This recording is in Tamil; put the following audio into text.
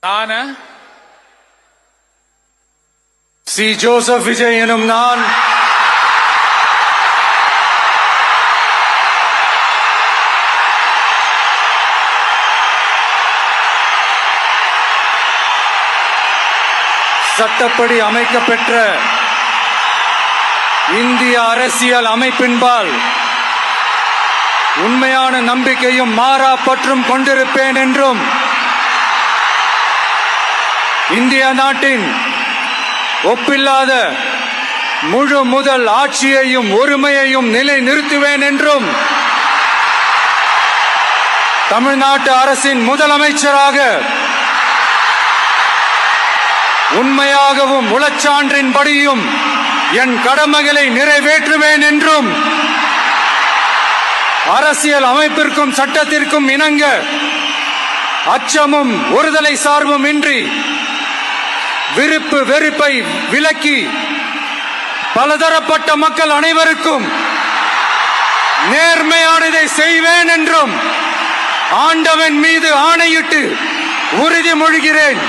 நான் சி. ஜோசப் விஜய் எனும் நான் சட்டப்படி அமைக்கப்பெற்ற இந்திய அரசியல் அமைப்பின்பால் உண்மையான நம்பிக்கையும் மாறா பற்றும் கொண்டிருப்பேன் என்றும் இந்திய நாட்டின் ஒப்பில்லாத முழு முதல் ஆட்சியையும் ஒருமையையும் நிலைநிறுத்துவேன் என்றும் தமிழ்நாட்டு அரசின் முதலமைச்சராக உண்மையாகவும் உளச்சான்றின்படியும் என் கடமைகளை நிறைவேற்றுவேன் என்றும் அரசியல் அமைப்பிற்கும் சட்டத்திற்கும் இணங்க அச்சமும் ஒருதலை சார்பும் இன்றி விருப்பு வெறுப்பை விலக்கி பலதரப்பட்ட மக்கள் அனைவருக்கும் நேர்மையானதை செய்வேன் என்றும் ஆண்டவன் மீது ஆணையிட்டு உறுதிமொழிகிறேன்.